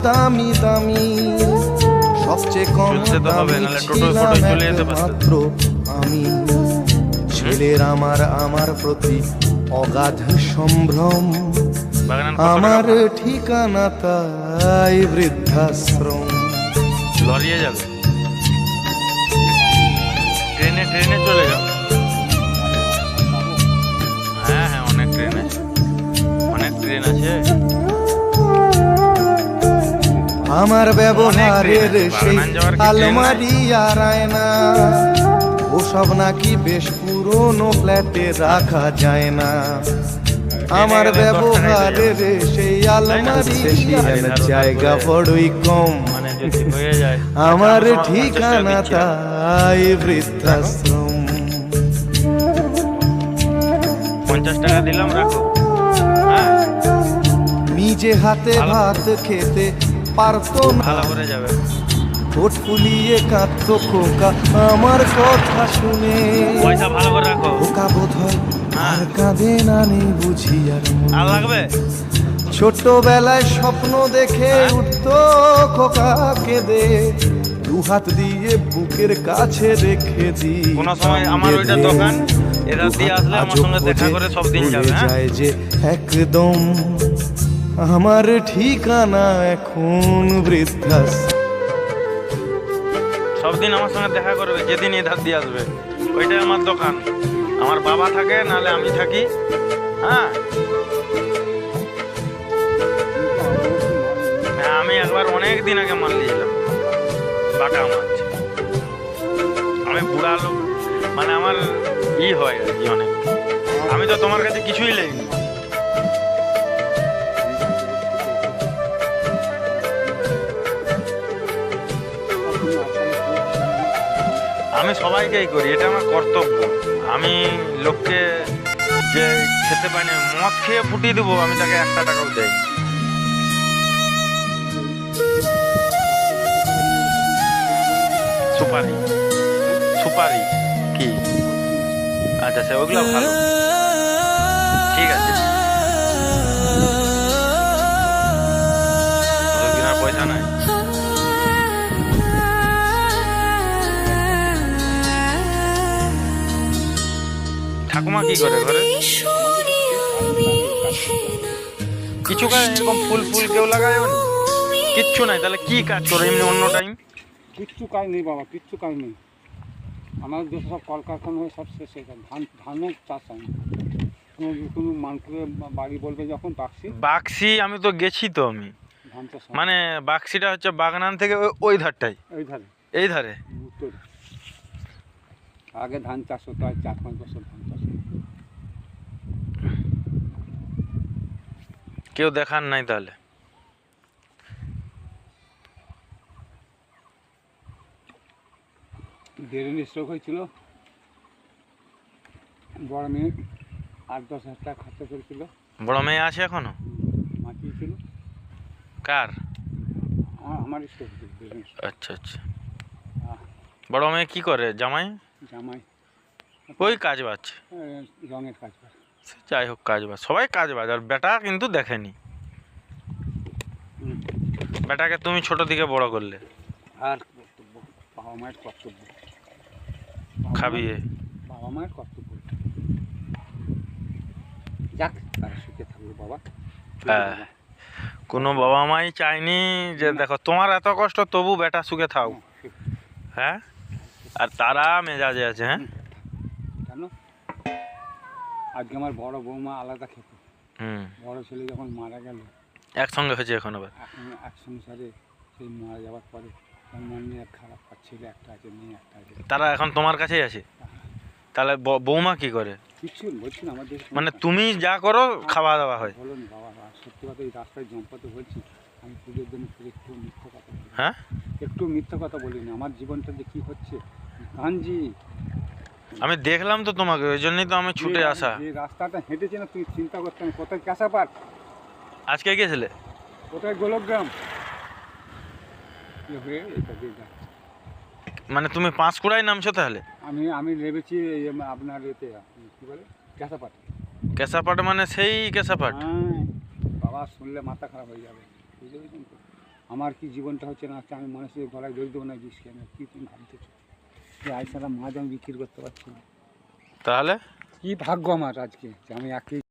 দামি দামি সবচেয়ে কম দামি ছিলাম একমাত্র আমি। ছেলের আমার প্রতি অগাধ সম্ভ্রম, আমার ঠিকানা তাই বৃদ্ধাশ্রম। লরিয়ে যাবে, ট্রেনে চলে যাও। হ্যাঁ হ্যাঁ, অনেক ট্রেন আছে। আমার ব্যবহারের সেই আলমারি আর আয়না, ওসব নাকি বেশ পুরনো ফ্ল্যাটে রাখা যায় না। আমার ব্যবহারের সেই আলমারি জায়গা বড়ই কম, আমার ঠিকানা তাই বৃদ্ধাশ্রম। 50 টাকা দিলাম, রাখো। নিজে হাতে ভাত খেতে পারতো না, ভালো করে যাবে। ঠোঁট ফুলিয়ে কাঁদতো খোকা আমার কথা শুনে। পয়সা ভালো করে রাখো। খোকা বোধ হয় আর কাঁদে না, নেই বুঝি আর লাগবে। ছোটবেলায় স্বপ্ন দেখে উঠতো খোকা কেঁদে, দু হাত দিয়ে বুকের কাছে রেখে দিই। কোন সময় আমার ওইটা দোকান, এরা দিয়ে আসলে আমার সঙ্গে দেখা করে সব দিন যাবে। যায় যে একদম আমার ঠিকানা এখন বৃদ্ধাশ্রম। সব দিন আমার সঙ্গে দেখা করবে, যেদিন এধার দিয়ে আসবে। ওইটাই আমার দোকান, আমার বাবা থাকে, নাহলে আমি থাকি। হ্যাঁ, আমি একবার অনেক দিন আগে মাল নিয়েছিলাম, বাটা মাছ। আমি বুড়া লোক, মানে আমার হয় আর কি অনেক। আমি তো তোমার কাছে কিছুই লেগিনি। আমি সবাইকেই করি, এটা আমার কর্তব্য। আমি লোককে যে খেতে পাই না, মদ খেয়ে ফুটিয়ে দেবো, আমি তাকে 1 টাকাও দেই। সুপারি কি? আচ্ছা, সে ওগুলো ভালো, ঠিক আছে। কেনার পয়সা নাই। ঠাকুমা কি করে ঘরে? কিছু কাজ এরকম ফুল কেউ লাগায় না? কিচ্ছু নাই। তাহলে কি কাজ করে এমনি অন্য টাইম? কিচ্ছু কাজ নেই বাবা, কিচ্ছু কাজ নেই। আমাদের দেশে সব কলকারখানা হয়ে সব শেষ হয়ে গেছে। ধানের চাষ হয় না। কোনো মানুষকে বাড়ি বলবে যখন বাক্সি, আমি তো গেছি তো। আমি ধান চাষ মানে বাক্সিটা হচ্ছে বাগনান থেকে ওই ধারটাই, এই ধারে উত্তর। আগে ধান চাষ হতো, আর 4-5 বছর ধান চাষ হতো। কেউ দেখার নাই তাহলে। ব্রেন স্ট্রোক হয়েছিল, বড় মেয়ে 8-10 হাজার টাকা খরচা করেছিল। বড় মেয়ে আছে এখনো? মাতিয়েছিল। কার? আমার স্ট্রোক। আচ্ছা। বড় মেয়ে কি করে? জামাই ওই কাজ বাজ, রঙের কাজ বাজ। যাই হোক, কাজ বাজ, সবাই কাজ বাজ। আর বেটা কিন্তু দেখেনি। বেটাকে তুমি ছোট থেকে বড় করলে। আর কর্তব্য, বাবা মায়ের কর্তব্য। খাবিয়ে বাবা মায়ের কর্তব্য। যাক, তারা সুখে থাকলো বাবা। হ্যাঁ, কোনো বাবা মাই চায়নি যে দেখো তোমার এত কষ্ট, তবু বেটা সুখে থাও। হ্যাঁ, আর তারা মেজাজে আছে। হ্যাঁ, জানো, আজকে আমার বড় বৌমা আলাদা খেত। বড় ছেলে যখন মারা গেল, একসঙ্গে হয়েছে এখন। আবার এক সংসারে সেই মারা যাওয়ার পরে আমার মেয়ে খারাপ, ছেলে একটা আছে, মেয়ে একটা আছে। তারা এখন তোমার কাছেই আছে। তাহলে বৌমা কি করে? কিছু বলছি না, আমাদের মানে তুমি যা করো খাওয়া দাওয়া হয়। বলো না বাবা, সত্যি কথা, এই রাস্তায় জম্পাতে বলছি, আমি পুজোর জন্য একটু মিথ্যা কথা বলি। হ্যাঁ, একটু মিথ্যা কথা বলি না। আমার জীবনটা যে কী হচ্ছে গানজি, আমি দেখলাম তো তোমাকে, ওই জন্যই তো আমি ছুটে আসা। এই রাস্তাটা হেঁটেছে না, তুই চিন্তা করতে। আমি কোথায় কাঁচাপাট আজকে গেছিলে? কোথায় গোলকগ্রাম। মানে তুমি পাঁশকুড়ায় নামছো তাহলে? আমি নেমেছি আপনার এতে, কী বলে, কাঁচাপাট। কেশাপাট মানে সেই কেশাপাট? হ্যাঁ বাবা, শুনলে মাথা খারাপ হয়ে যাবে, বুঝতে পেরেছেন তো। আমার কি জীবনটা হচ্ছে না হচ্ছে, আমি মানুষের গলায় দড়ি দেবো না বিষ কেন, কি তুমি ভাবতেছো যে আজ সারা মাছ আমি বিক্রি করতে পারছি না। তাহলে কি ভাগ্য আমার আজকে যে আমি একে